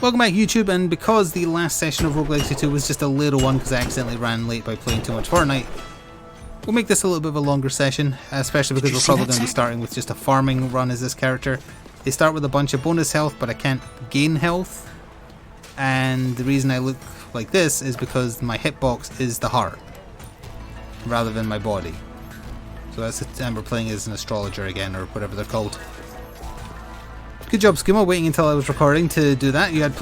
Welcome back YouTube, and because the last session of Rogue Legacy 2 was just a little one because I accidentally ran late by playing too much Fortnite, we'll make this a little bit of a longer session, especially because we're probably going to be starting with just a farming run as this character. They start with a bunch of bonus health, but I can't gain health, and the reason I look like this is because my hitbox is the heart rather than my body. So that's it, and we're playing as an astrologer again, or whatever they're called. Good job, Skuma, waiting until I was recording to do that. You had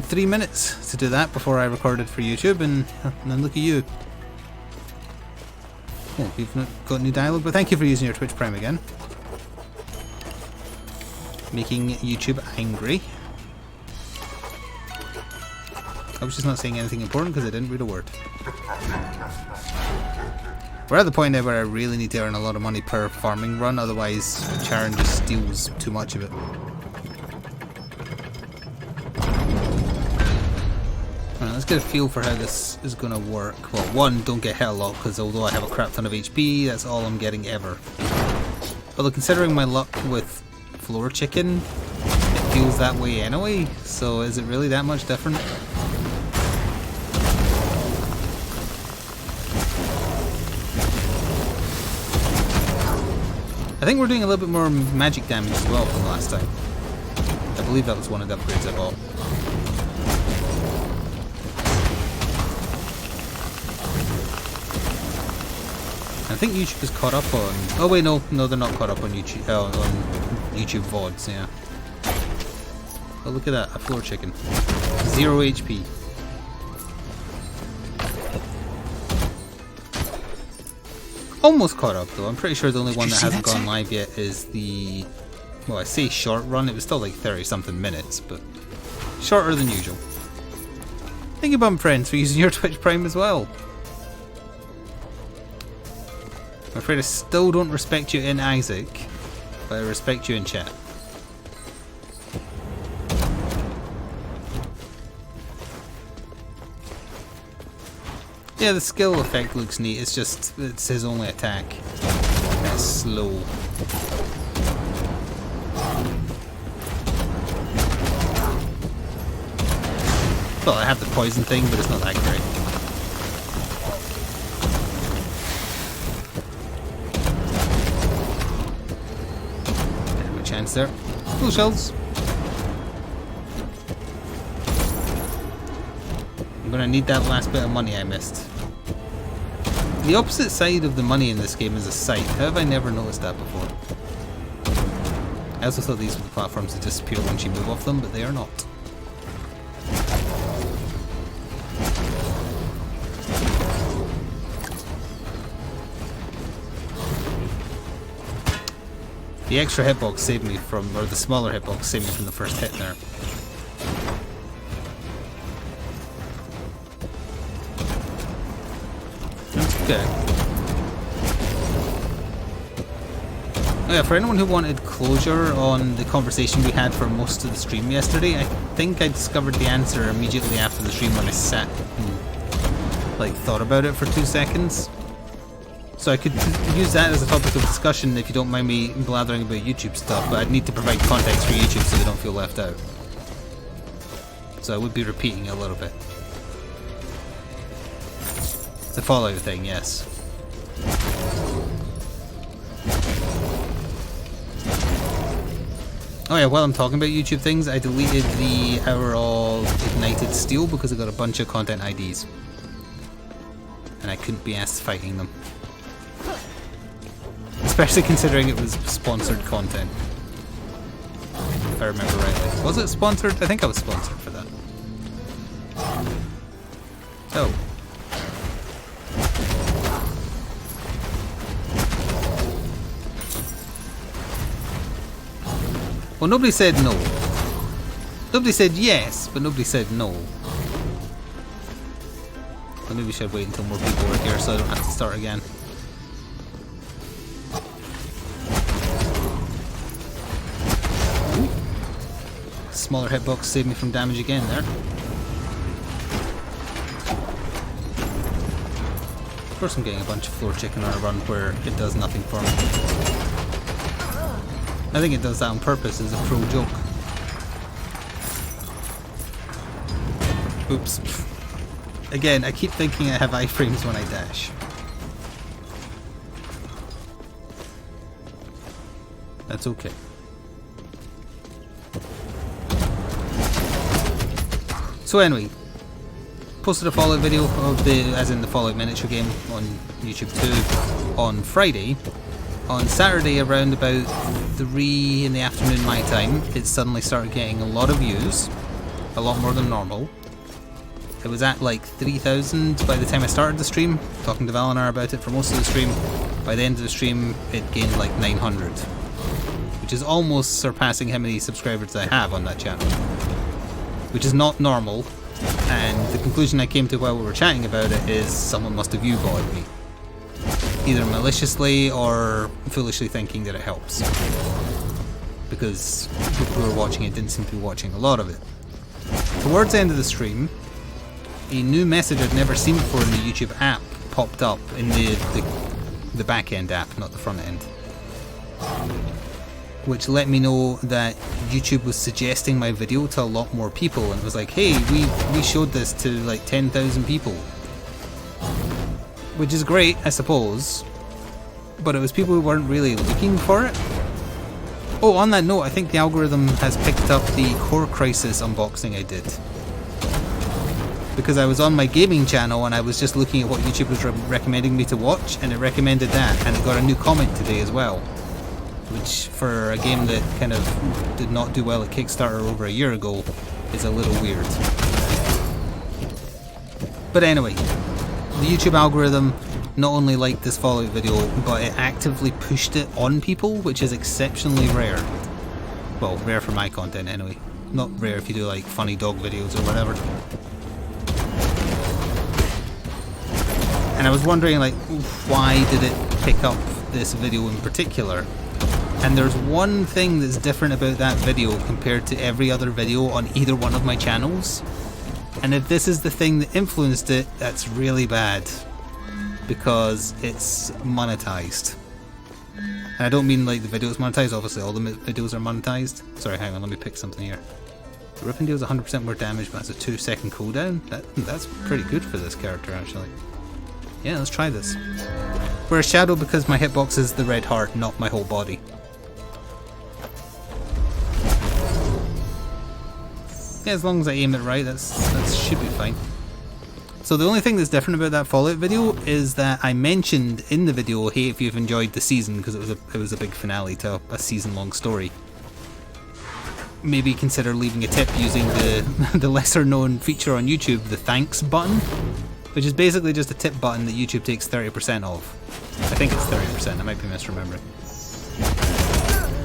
3 minutes to do that before I recorded for YouTube, and then look at you. Oh, you've not got new dialogue, but thank you for using your Twitch Prime again. Making YouTube angry. I was just not saying anything important because I didn't read a word. We're at the point now where I really need to earn a lot of money per farming run, otherwise Charon just steals too much of it. Alright, let's get a feel for how this is going to work. Well, one, don't get hit a lot, because although I have a crap ton of HP, that's all I'm getting ever. Although considering my luck with floor chicken, it feels that way anyway, so is it really that much different? I think we're doing a little bit more magic damage as well from last time. I believe that was one of the upgrades I bought. I think YouTube is caught up on... Oh wait, no, they're not caught up on YouTube, on YouTube VODs, yeah. Oh, look at that, a floor chicken. 0 HP. Almost caught up though. I'm pretty sure the only one that hasn't gone live yet is the... Well, I say short run, it was still like 30 something minutes, but shorter than usual. Thank you, Bum Friends, for using your Twitch Prime as well. I'm afraid I still don't respect you in Isaac, but I respect you in chat. Yeah, the skill effect looks neat, it's just, it's his only attack. That's slow. Well, I have the poison thing, but it's not that great. Chance there. Cool shells. I'm gonna need that last bit of money I missed. The opposite side of the money in this game is a sight. How have I never noticed that before? I also thought these were the platforms that disappear once you move off them, but they are not. The extra hitbox saved me from, or the smaller hitbox saved me from the first hit there. Okay. Oh yeah, for anyone who wanted closure on the conversation we had for most of the stream yesterday, I think I discovered the answer immediately after the stream when I sat and like thought about it for 2 seconds. So I could use that as a topic of discussion if you don't mind me blathering about YouTube stuff, but I'd need to provide context for YouTube so they don't feel left out. So I would be repeating a little bit. It's a Fallout thing, yes. Oh yeah, while I'm talking about YouTube things, I deleted the Hour of Ignited Steel because I got a bunch of content IDs. And I couldn't be asked fighting them. Especially considering it was sponsored content. If I remember rightly. Was it sponsored? I think I was sponsored for that. Oh. Well, nobody said no. Nobody said yes, but nobody said no. Well, maybe we should wait until more people are here so I don't have to start again. Smaller hitbox saved me from damage again there. Of course I'm getting a bunch of floor chicken on a run where it does nothing for me. I think it does that on purpose as a pro joke. Oops. Again, I keep thinking I have iframes when I dash. That's okay. So anyway, posted a Fallout video of as in the Fallout miniature game on YouTube 2 on Friday. On Saturday around about 3 in the afternoon my time, it suddenly started getting a lot of views, a lot more than normal. It was at like 3,000 by the time I started the stream, talking to Valinar about it for most of the stream. By the end of the stream it gained like 900, which is almost surpassing how many subscribers I have on that channel, which is not normal, and the conclusion I came to while we were chatting about it is someone must have U-botted me. Either maliciously or foolishly thinking that it helps. Because people who were watching it didn't seem to be watching a lot of it. Towards the end of the stream, a new message I'd never seen before in the YouTube app popped up in the back end app, not the front end. Which let me know that YouTube was suggesting my video to a lot more people, and it was like, hey, we showed this to like 10,000 people. Which is great, I suppose, but it was people who weren't really looking for it. Oh, on that note, I think the algorithm has picked up the Core Crisis unboxing I did. Because I was on my gaming channel and I was just looking at what YouTube was recommending me to watch, and it recommended that, and it got a new comment today as well. Which, for a game that kind of did not do well at Kickstarter over a year ago, is a little weird. But anyway, the YouTube algorithm not only liked this Fallout video, but it actively pushed it on people, which is exceptionally rare. Well, rare for my content anyway. Not rare if you do like funny dog videos or whatever. And I was wondering, like, why did it pick up this video in particular? And there's one thing that's different about that video compared to every other video on either one of my channels. And if this is the thing that influenced it, that's really bad. Because it's monetized. And I don't mean like the video's monetized, obviously all the videos are monetized. Sorry, hang on, let me pick something here. The Ripping deals 100% more damage, but it's a 2-second cooldown. That's pretty good for this character, actually. Yeah, let's try this. Whereas Shadow, because my hitbox is the red heart, not my whole body. Yeah, as long as I aim it right, that should be fine. So the only thing that's different about that Fallout video is that I mentioned in the video, hey, if you've enjoyed the season, because it was a big finale to a season-long story, maybe consider leaving a tip using the lesser-known feature on YouTube, the thanks button, which is basically just a tip button that YouTube takes 30% of. I think it's 30%, I might be misremembering.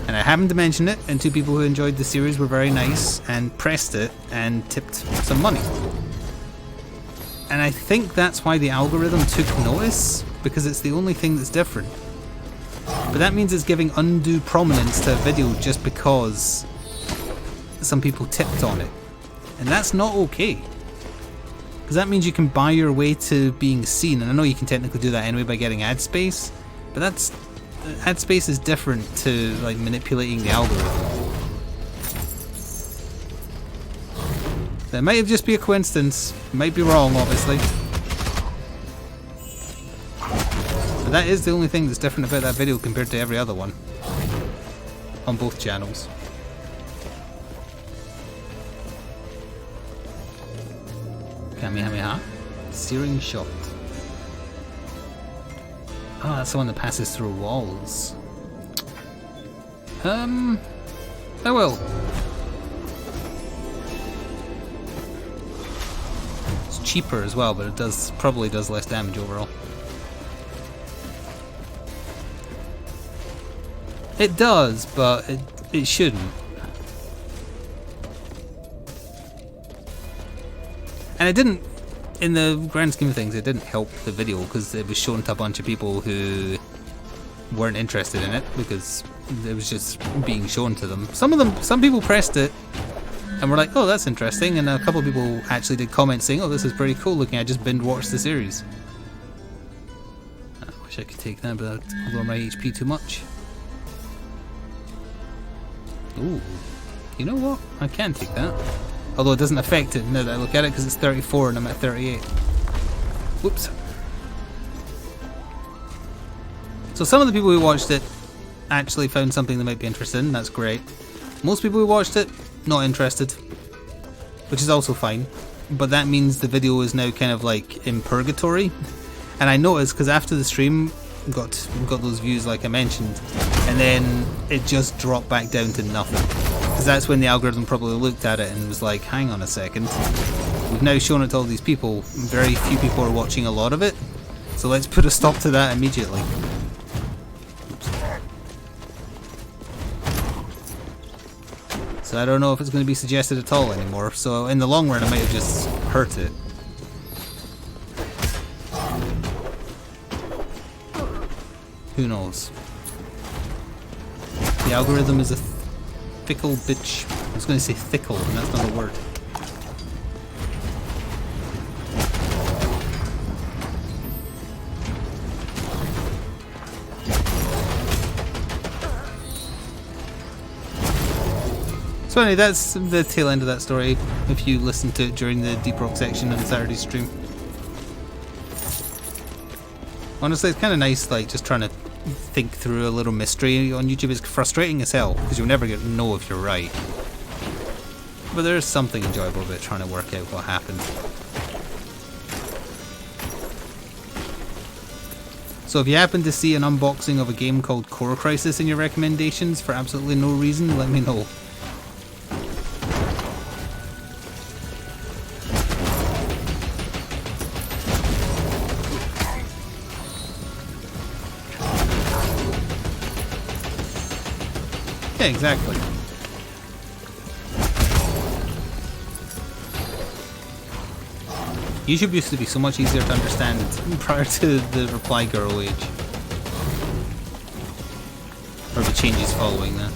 And I happened to mention it, and 2 people who enjoyed the series were very nice and pressed it and tipped some money. And I think that's why the algorithm took notice, because it's the only thing that's different. But that means it's giving undue prominence to a video just because some people tipped on it. And that's not okay. Because that means you can buy your way to being seen, and I know you can technically do that anyway by getting ad space, but ad space is different to like manipulating the algorithm. That might have just be a coincidence, might be wrong obviously. But that is the only thing that's different about that video compared to every other one. On both channels. Kamehameha. Searing shot. Oh, that's the one that passes through walls. Oh well. It's cheaper as well, but it probably does less damage overall. It does, but it shouldn't. And it didn't, in the grand scheme of things, it didn't help the video because it was shown to a bunch of people who weren't interested in it because it was just being shown to them. Some people pressed it and were like, oh, that's interesting, and a couple of people actually did comments saying, oh, this is pretty cool looking, I just binge watched the series. I wish I could take that, but I'd lower my HP too much. Ooh, you know what? I can take that. Although it doesn't affect it now that I look at it because it's 34 and I'm at 38. Whoops. So some of the people who watched it actually found something they might be interested in, that's great. Most people who watched it, not interested, which is also fine. But that means the video is now kind of like in purgatory. And I noticed because after the stream got those views like I mentioned, and then it just dropped back down to nothing. Because that's when the algorithm probably looked at it and was like, hang on a second, we've now shown it to all these people, very few people are watching a lot of it, so let's put a stop to that immediately. So I don't know if it's going to be suggested at all anymore, so in the long run I might have just hurt it. Who knows? The algorithm is a fickle bitch. I was going to say thickle, and that's not a word. So anyway, that's the tail end of that story, if you listened to it during the Deep Rock section on Saturday's stream. Honestly, it's kind of nice, like, just trying to think through a little mystery on YouTube. Is frustrating as hell, because you'll never get to know if you're right. But there's something enjoyable about trying to work out what happened. So if you happen to see an unboxing of a game called Core Crisis in your recommendations for absolutely no reason, let me know. Yeah, exactly. YouTube used to be so much easier to understand prior to the Reply Girl age. Or the changes following that.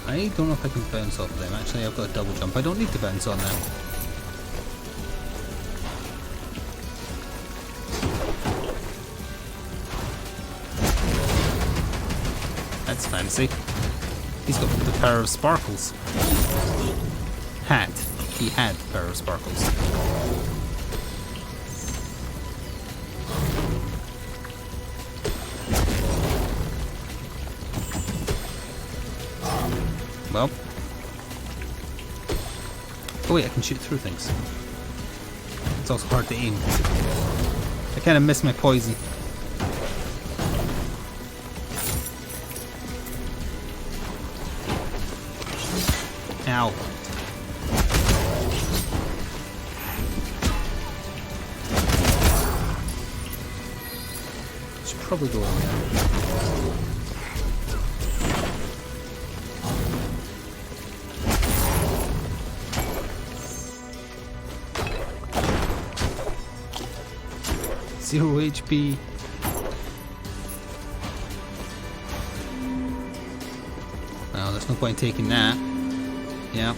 I don't know if I can bounce off them. Actually, I've got a double jump. I don't need to bounce on them. That's fancy. He's got the power of sparkles. He had the power of sparkles. Well. Oh wait, I can shoot through things. It's also hard to aim. I kind of missed my poison. Ow. Should probably go in there. Zero HP. Well, there's no point in taking that. Yeah.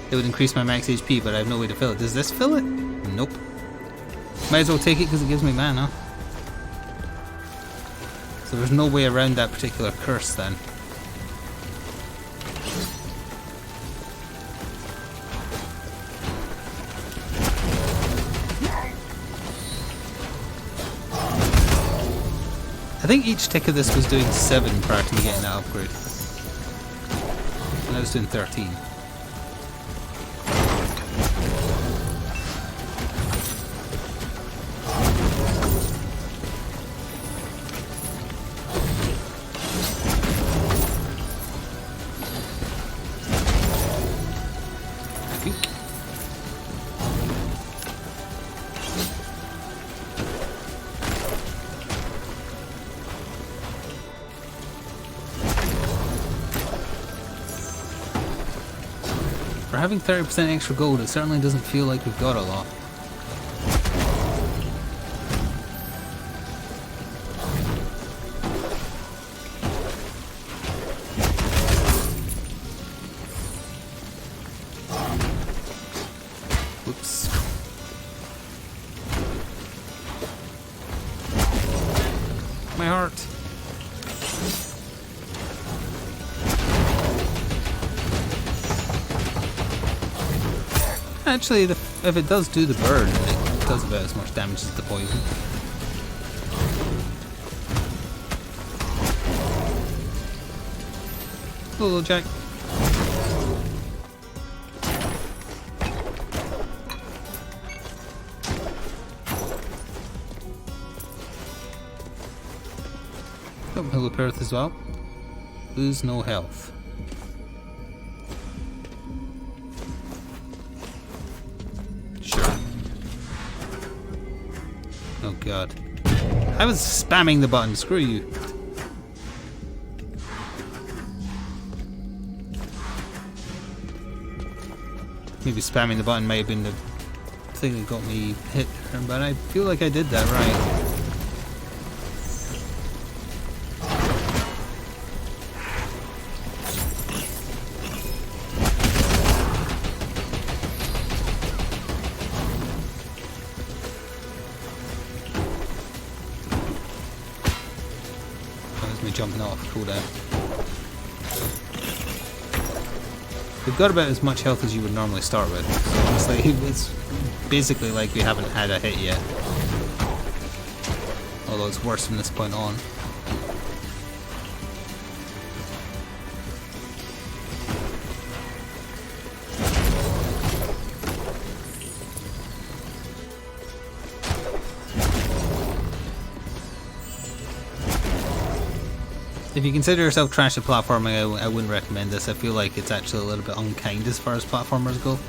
It would increase my max HP, but I have no way to fill it. Does this fill it? Nope. Might as well take it because it gives me mana. So there's no way around that particular curse then. I think each tick of this was doing 7 prior to me getting that upgrade. And I was doing 13. For having 30% extra gold, it certainly doesn't feel like we've got a lot. Whoops. my heart. Actually, if it does do the burn, it does about as much damage as the poison. Hello, Jack. Oh, hello, Perth as well. Lose no health. Sure. Oh god. I was spamming the button, screw you. Maybe spamming the button might have been the thing that got me hit, but I feel like I did that right. That was me jumping off cooldown. We've got about as much health as you would normally start with. So honestly, it's basically like we haven't had a hit yet. Although it's worse from this point on. If you consider yourself trash at platforming, I wouldn't recommend this. I feel like it's actually a little bit unkind as far as platformers go.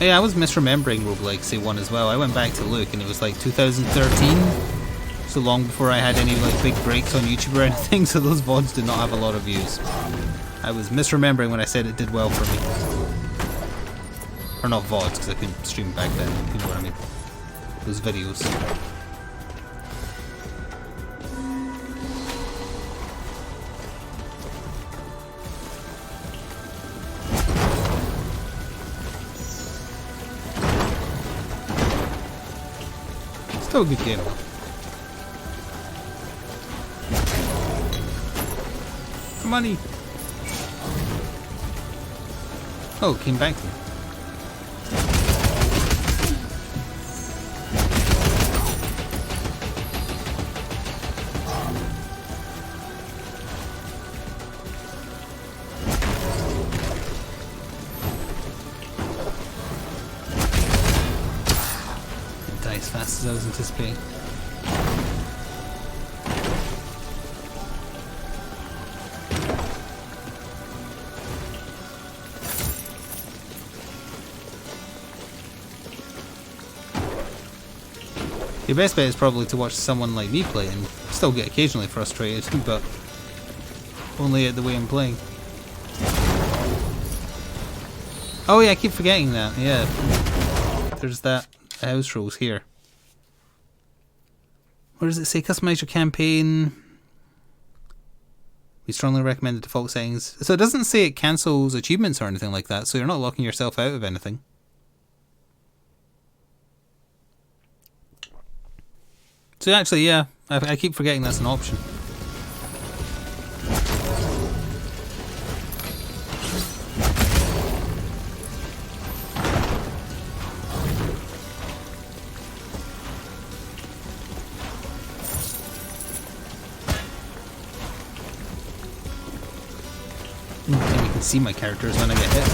Yeah, I was misremembering Rogue Legacy 1 as well. I went back to look and it was like 2013. So long before I had any like big breaks on YouTube or anything, so those VODs did not have a lot of views. I was misremembering when I said it did well for me. Or not VODs, because I couldn't stream back then, you know what I mean. Those videos. Still a good game though. Money. Oh, came back to me. Didn't die as fast as I was anticipating. Your best bet is probably to watch someone like me play and still get occasionally frustrated, but only at the way I'm playing. Oh yeah, I keep forgetting that, yeah. There's that house rules here. Where does it say customize your campaign? We strongly recommend the default settings. So it doesn't say it cancels achievements or anything like that, so you're not locking yourself out of anything. So actually, yeah, I keep forgetting that's an option. I think you can see my characters when I get hit.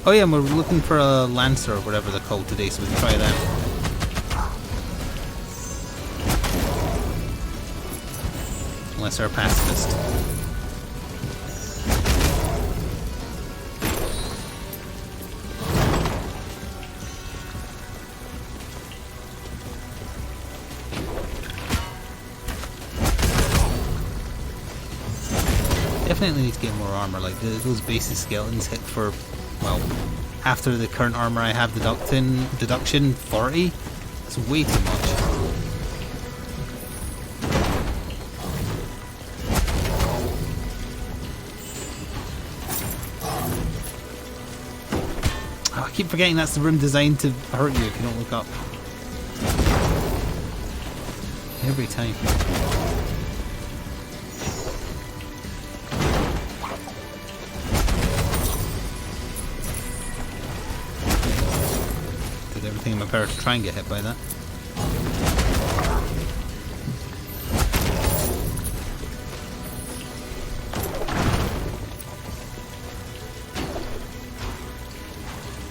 Oh yeah, and we're looking for a Lancer or whatever they're called today, so we can try that. Unless they're a pacifist. Definitely need to get more armor, like those basic skeletons hit for, well, after the current armor I have deduction 40. It's way too much. Oh, I keep forgetting that's the room designed to hurt you if you don't look up. Every time. Did everything in my power to try and get hit by that.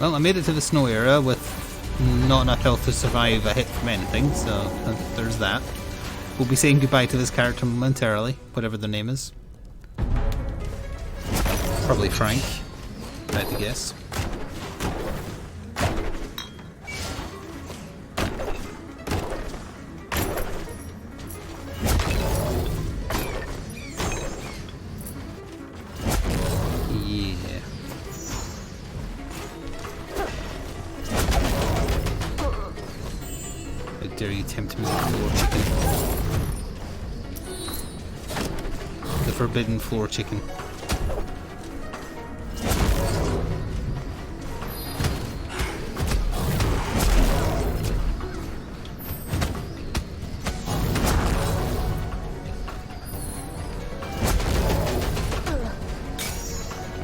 Well, I made it to the snow area with not enough health to survive a hit from anything, so there's that. We'll be saying goodbye to this character momentarily, whatever their name is. Probably Frank, if I had to guess. Dare you tempt me with floor chicken? The forbidden floor chicken.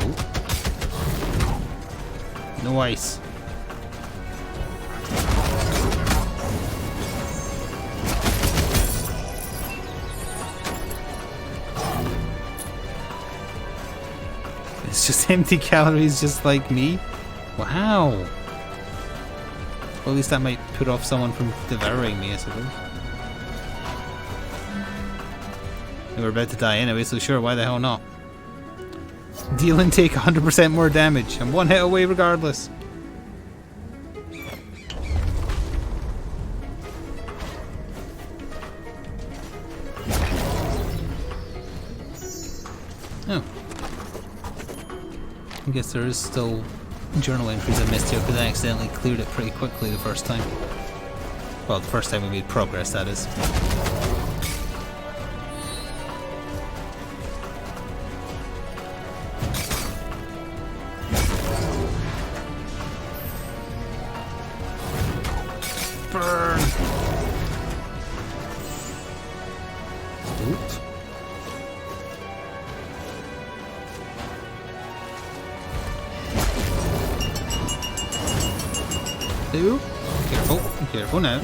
Ooh. No ice. It's just empty calories just like me? Wow! Well, at least that might put off someone from devouring me, I suppose. We were about to die anyway, so sure, why the hell not? Deal and take 100% more damage. I'm one hit away regardless. Oh. I guess there is still journal entries I missed here because I accidentally cleared it pretty quickly the first time. Well, the first time we made progress, that is. Burn! Oops. Ooh. Careful, careful now.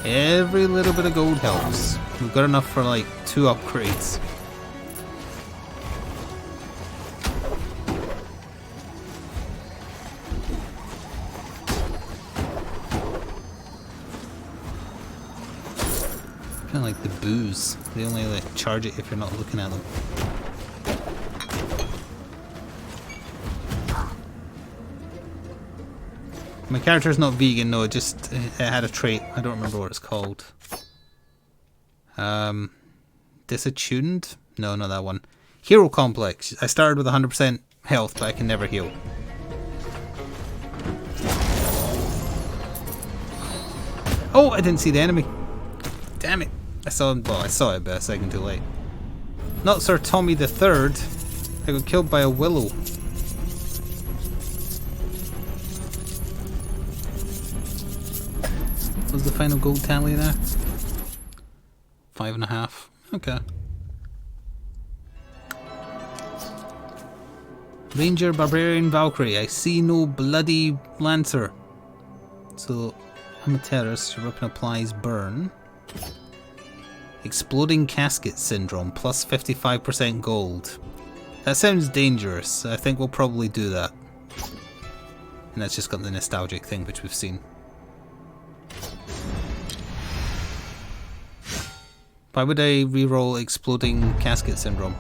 Every little bit of gold helps. We've got enough for like 2 upgrades. Kind of like the booze. They only like charge it if you're not looking at them. My character's not vegan, no, it had a trait. I don't remember what it's called. Disattuned? No, not that one. Hero Complex. I started with 100% health, but I can never heal. Oh, I didn't see the enemy. Damn it. I saw him, well, I saw it, but a second too late. Not Sir Tommy the Third. I got killed by a willow. Was the final gold tally there? 5.5. Okay. Ranger, Barbarian, Valkyrie. I see no bloody Lancer. So, I'm a terrorist. Your weapon applies burn. Exploding Casket Syndrome. Plus 55% gold. That sounds dangerous. I think we'll probably do that. And that's just got the nostalgic thing which we've seen. Why would I reroll Exploding Casket Syndrome?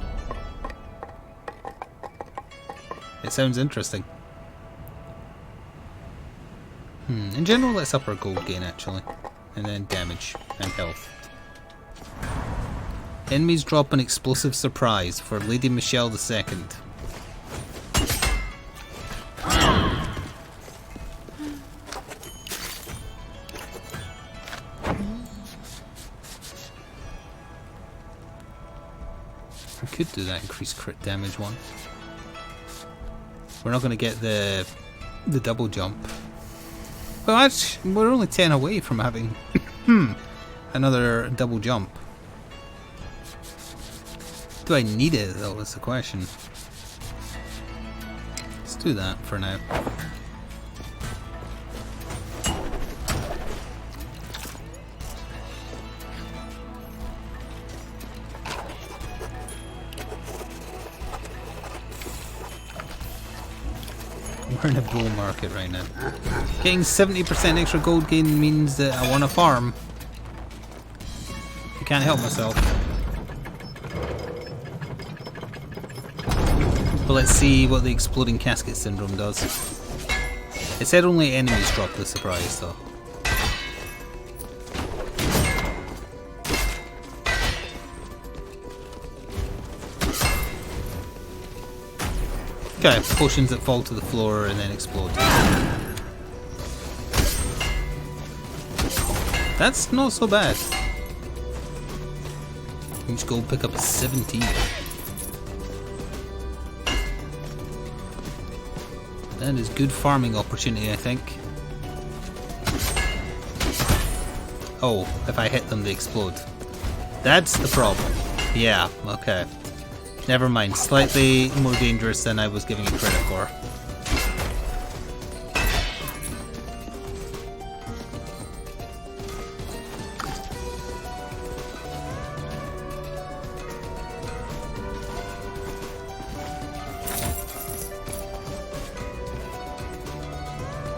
It sounds interesting. In general, let's up our gold gain actually. And then damage and health. Enemies drop an explosive surprise for Lady Michelle II. could do that increased crit damage one. We're not going to get the double jump. Well, actually, we're only 10 away from having another double jump. Do I need it though, is the question. Let's do that for now. We're in a bull market right now. Getting 70% extra gold gain means that I want to farm. I can't help myself. But let's see what the exploding casket syndrome does. It said only enemies drop the surprise though. Okay, potions that fall to the floor and then explode. That's not so bad. Each gold pick up is 17. That is good farming opportunity, I think. Oh, if I hit them, they explode. That's the problem. Yeah, okay. Never mind, slightly more dangerous than I was giving it credit for.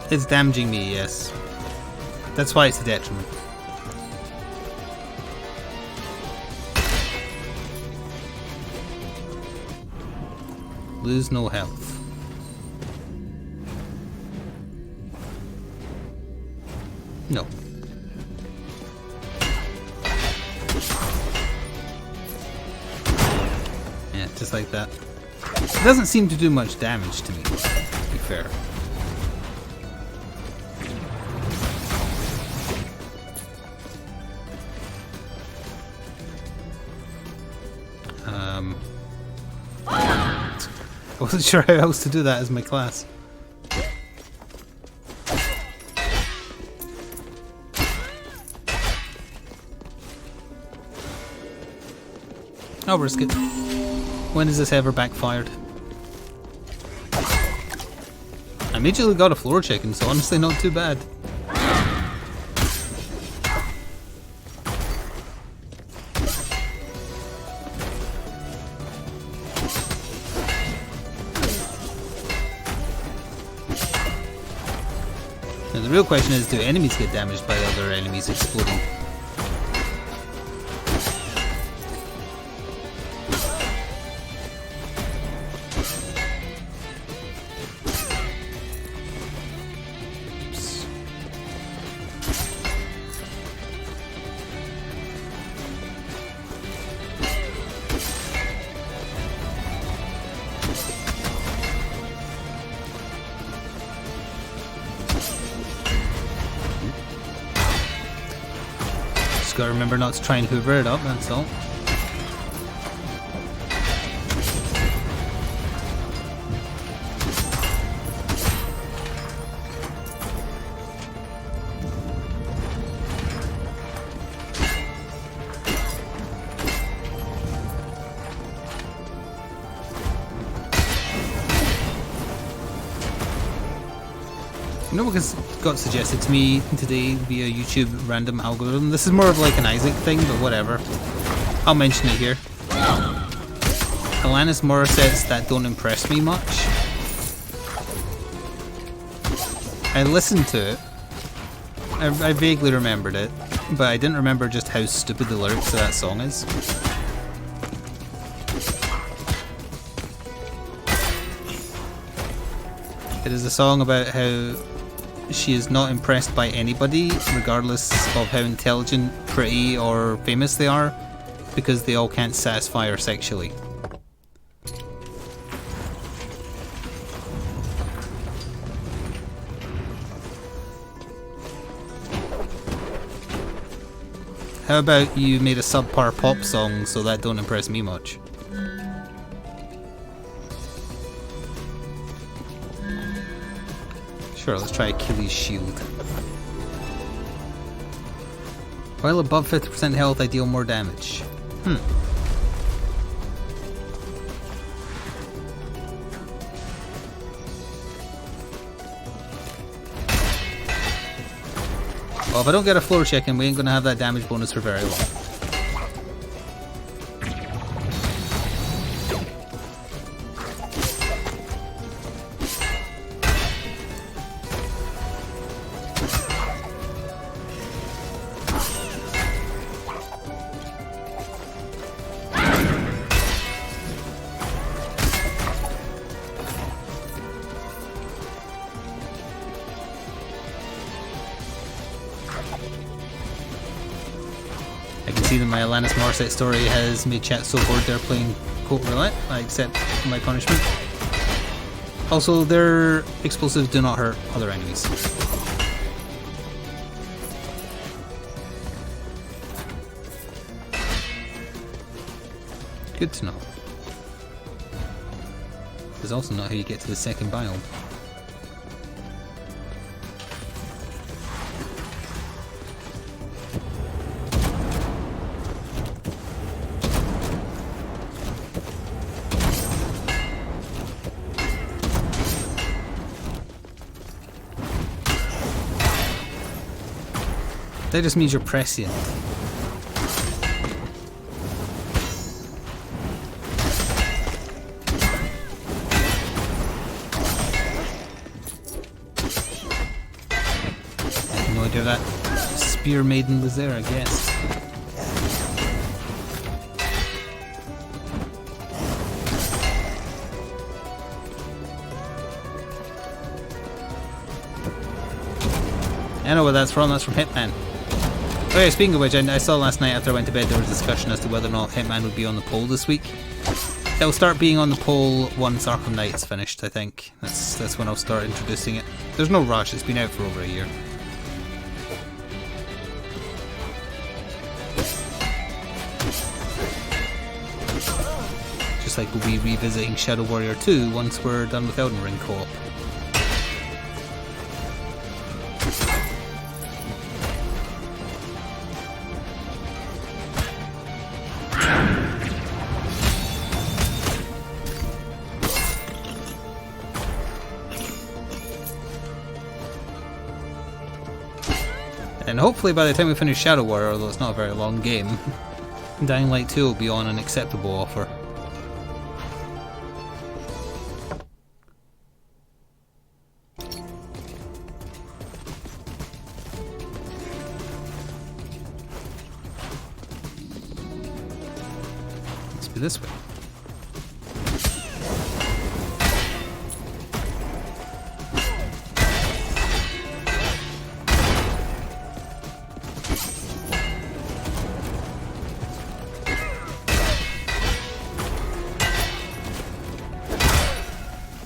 It's damaging me, yes. That's why it's a detriment. Lose no health. No. Yeah, just like that. It doesn't seem to do much damage to me, to be fair. I wasn't sure how else to do that as my class. I'll risk it. When has this ever backfired? I immediately got a floor chicken, so honestly not too bad. Now the real question is, do enemies get damaged by other enemies exploding? Gotta remember not to try and hoover it up, that's all. You know what got suggested to me today via YouTube random algorithm? This is more of like an Isaac thing, but whatever. I'll mention it here. Alanis Morissette's That Don't Impress Me Much. I listened to it. I vaguely remembered it, but I didn't remember just how stupid the lyrics of that song is. It is a song about how she is not impressed by anybody, regardless of how intelligent, pretty, or famous they are, because they all can't satisfy her sexually. How about you made a subpar pop song so that don't impress me much? Sure, let's try Achilles' shield. While above 50% health, I deal more damage. Well, if I don't get a floor check in, we ain't gonna have that damage bonus for very long. I can see that my Alanis Morissette story has made chat so bored they're playing Colt Roulette. I accept my punishment. Also, their explosives do not hurt other enemies. Good to know. There's also not how you get to the second biome. That just means you're prescient. I had no idea that Spear Maiden was there, I guess. I know what that's from Hitman. Oh yeah, speaking of which, I saw last night after I went to bed there was a discussion as to whether or not Hitman would be on the poll this week. It'll start being on the poll once Arkham Knight's finished, I think. That's when I'll start introducing it. There's no rush, it's been out for over a year. Just like we'll be revisiting Shadow Warrior 2 once we're done with Elden Ring co-op. And hopefully by the time we finish Shadow Warrior, although it's not a very long game, Dying Light 2 will be on an acceptable offer. Let's be this way.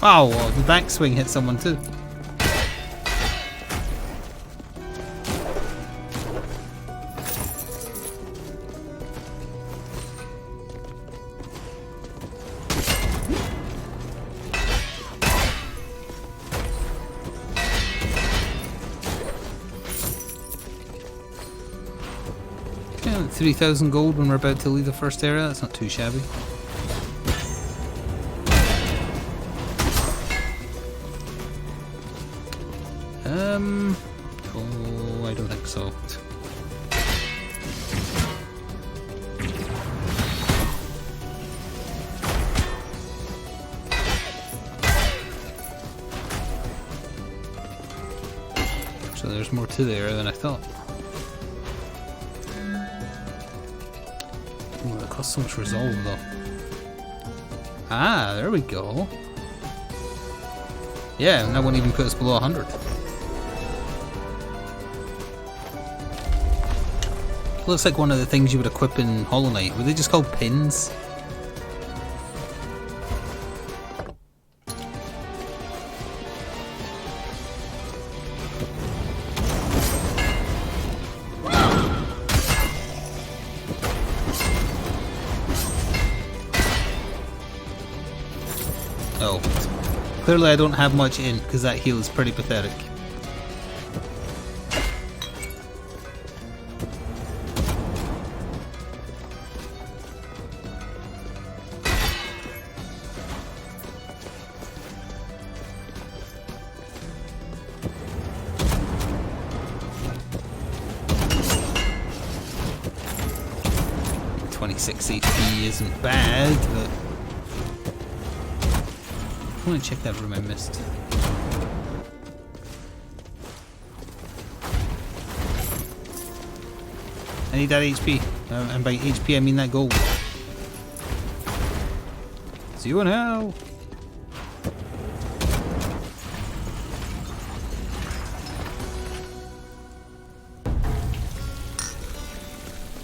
Wow, the backswing hit someone too. Yeah, 3,000 gold when we're about to leave the first area, that's not too shabby. Oh, I don't think so. So there's more to there than I thought. Oh, it costs so much resolve though. Ah, there we go. Yeah, and that won't even put us below 100. Looks like one of the things you would equip in Hollow Knight. Were they just called pins? Oh. Clearly I don't have much in, because that heal is pretty pathetic. 6 HP isn't bad, but I want to check that room I missed. I need that HP, and by HP I mean that gold. See you now.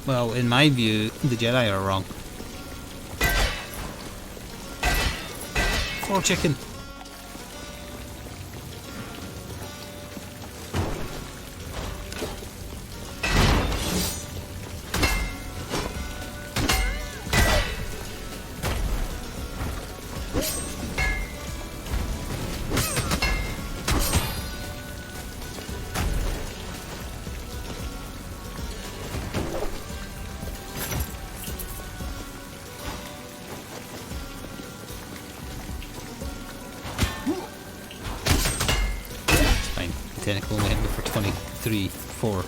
Well, in my view, the Jedi are wrong. Floor chicken. Technical only hit me for 23, 4.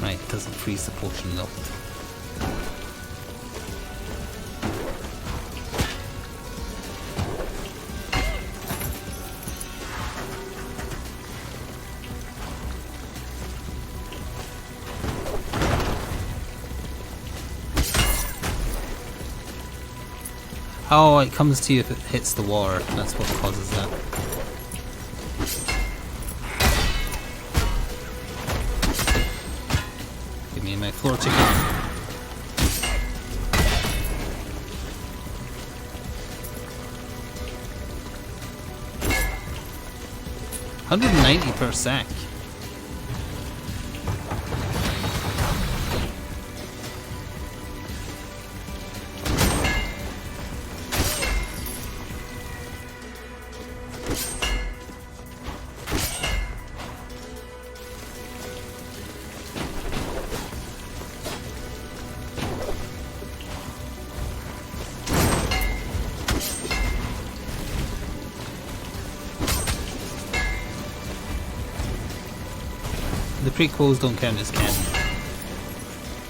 Right, it doesn't freeze the potion though. Oh, it comes to you if it hits the water. That's what causes that. Give me my floor chicken. $190 per sec. The prequels don't count as canon.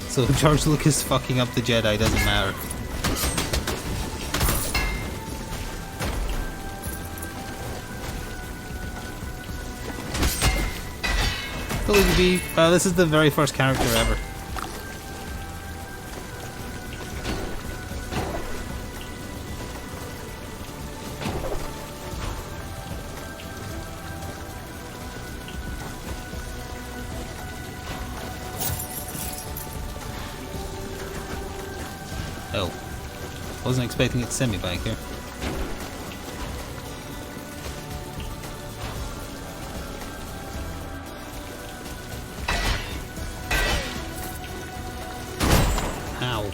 So George Lucas fucking up the Jedi doesn't matter. Believe me, this is the very first character ever. Oh. Wasn't expecting it to send me back here. Ow.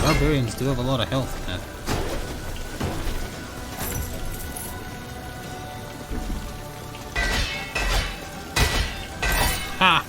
Barbarians do have a lot of health now. Ha!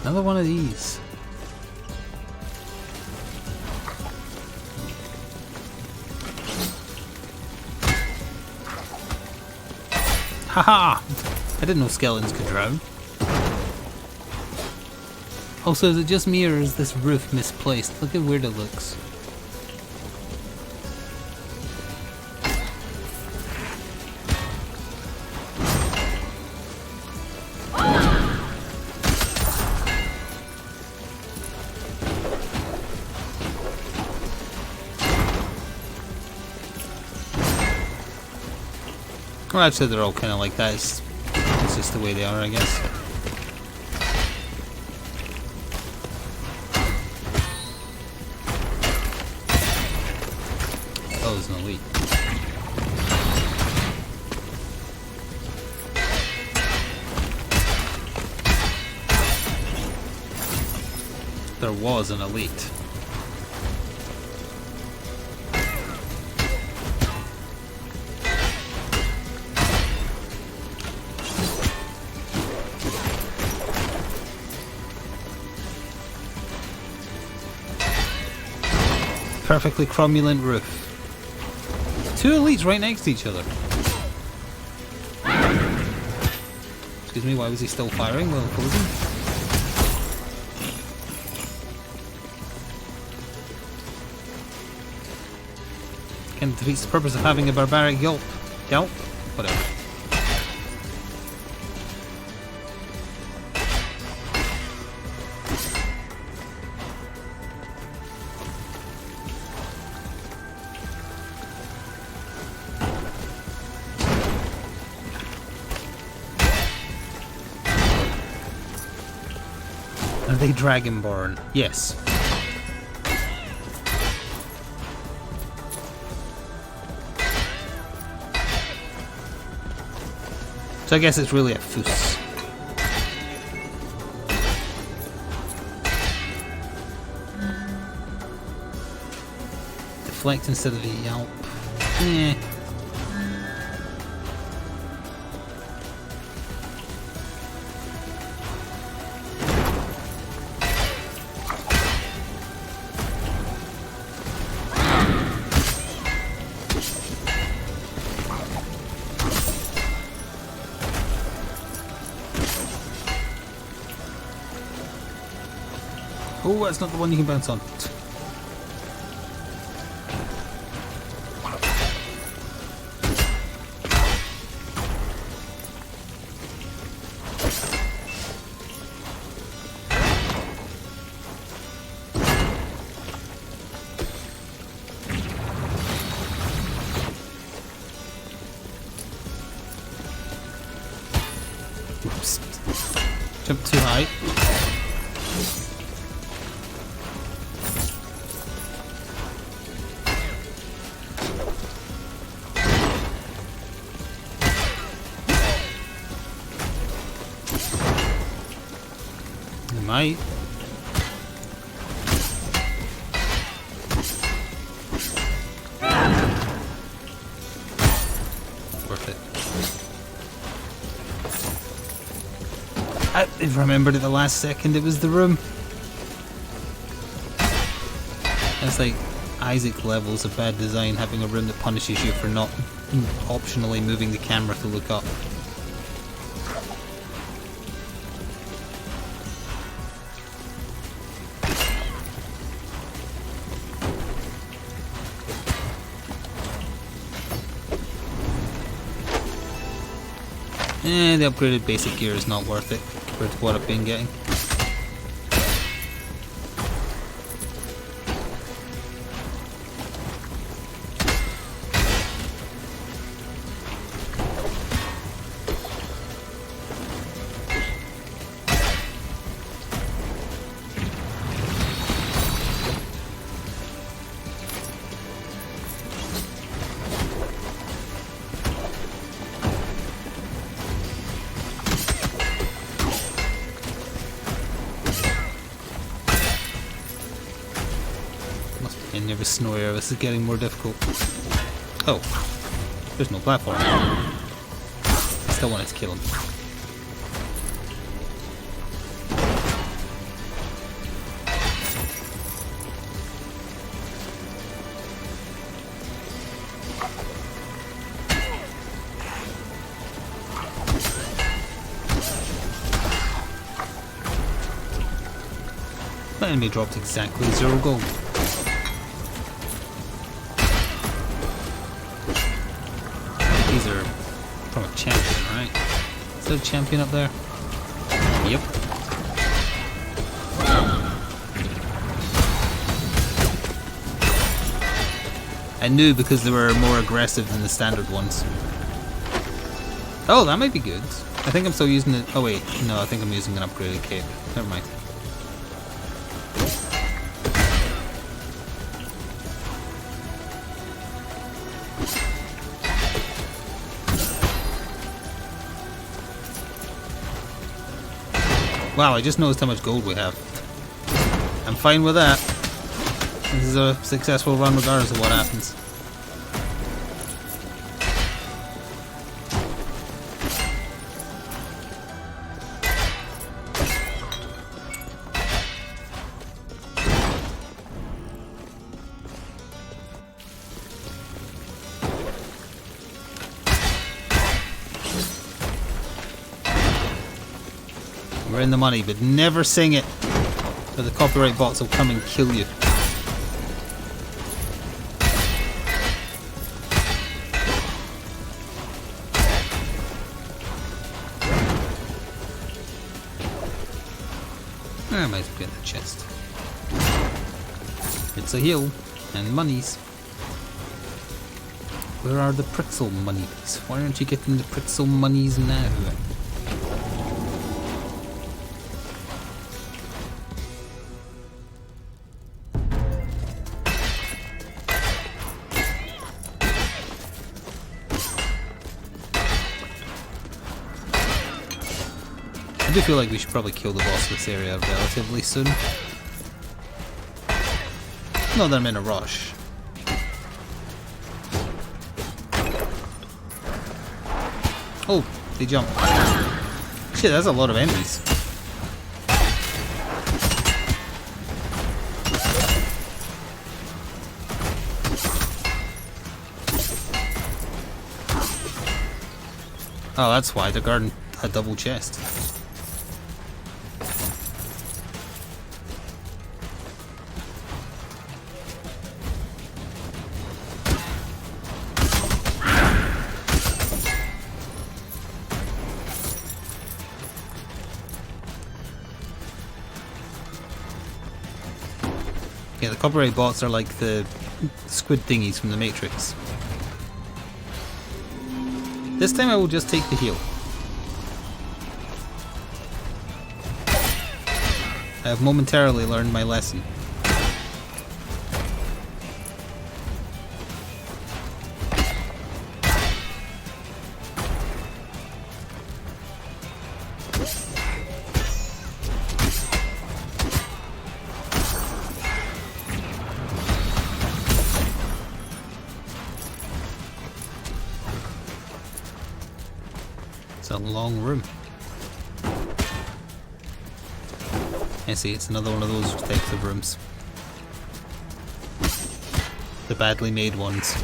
Another one of these. Haha! I didn't know skeletons could drown. Also, is it just me or is this roof misplaced? Look how weird it looks. Well, actually they're all kind of like that. It's It's just the way they are, I guess. Oh, there's an elite. There was an elite. Perfectly cromulent roof. Two elites right next to each other. Excuse me, why was he still firing while closing? Kind of defeats the purpose of having a barbaric yelp. Yelp? Whatever. Are they Dragonborn? Yes. So I guess it's really a foos. Deflect instead of a yelp. Eh. Oh, that's not the one you can bounce on. Oops. Jump too high. Might. Worth it. I remembered at the last second it was the room. It's like Isaac levels of bad design, having a room that punishes you for not optionally moving the camera to look up. The upgraded basic gear is not worth it compared to what I've been getting. Near the snow area, this is getting more difficult. Oh, there's no platform. I still wanted to kill him. That enemy dropped exactly 0 gold. These are from a champion, right? Is there a champion up there? Yep. I knew because they were more aggressive than the standard ones. Oh, that might be good. I think I'm still using it. Oh wait, no, I think I'm using an upgraded cape. Never mind. Wow, I just noticed how much gold we have. I'm fine with that. This is a successful run regardless of what happens. We're in the money, but never sing it, or the copyright bots will come and kill you. I might as well get the chest. It's a hill, and monies. Where are the Pritzel monies? Why aren't you getting the Pritzel monies now? I do feel like we should probably kill the boss of this area relatively soon. Not that I'm in a rush. Oh, they jump. Shit, that's a lot of enemies. Oh, that's why the garden had double chest. Yeah, the copyright bots are like the squid thingies from the Matrix. This time I will just take the heal. I have momentarily learned my lesson. It's a long room. I see, it's another one of those types of rooms. The badly made ones.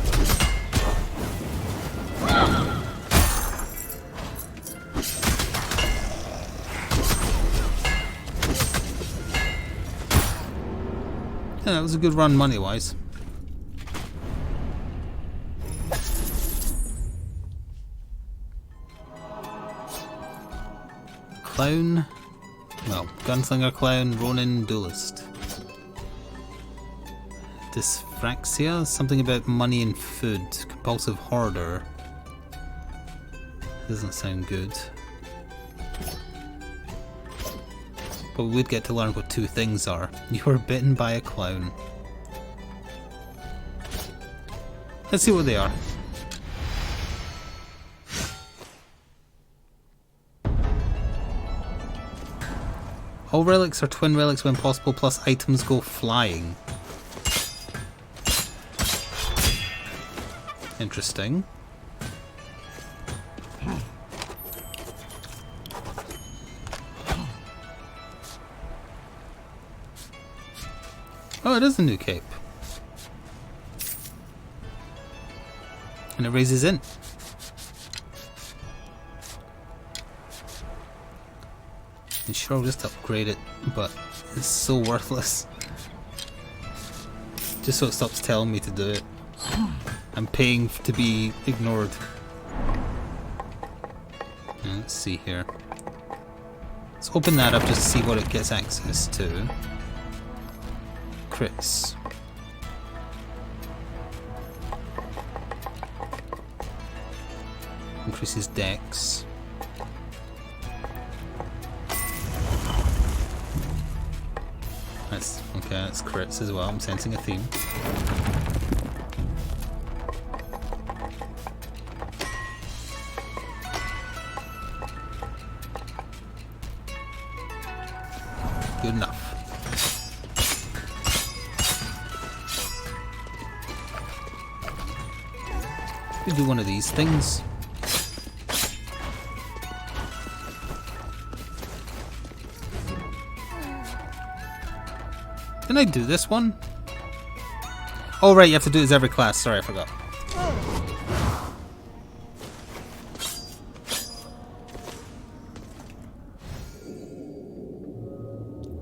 Yeah, that was a good run money-wise. Clown, well, gunslinger, clown, ronin, duelist. Dyspraxia, something about money and food. Compulsive hoarder. Doesn't sound good. But we would get to learn what two things are. You were bitten by a clown. Let's see what they are. All relics are twin relics when possible, plus items go flying. Interesting. Oh, it is a new cape. And it raises in. And sure, I'll just upgrade it, but it's so worthless. Just so it stops telling me to do it. I'm paying to be ignored. Now, let's see here. Let's open that up just to see what it gets access to. Crits. Increases dex. That's okay, that's crits as well. I'm sensing a theme. Good enough. We do one of these things. Can I do this one? Oh right, you have to do this every class. Sorry, I forgot.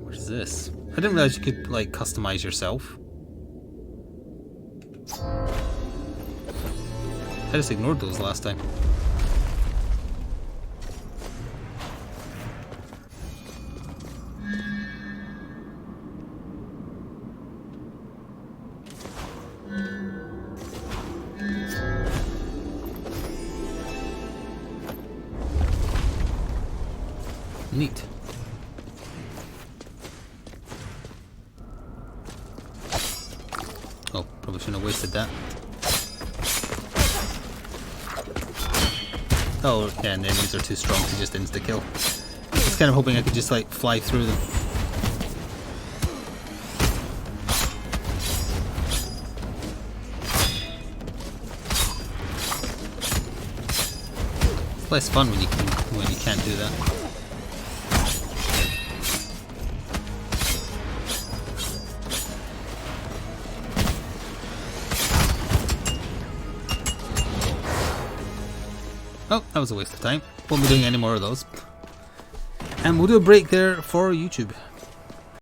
What is this? I didn't realize you could like customize yourself. I just ignored those last time. Neat. Oh, probably shouldn't have wasted that. Oh, yeah, and the enemies are too strong to just insta-kill. I was kind of hoping I could just, like, fly through them. It's less fun when you can't do that. Oh, that was a waste of time. Won't be doing any more of those. And we'll do a break there for YouTube.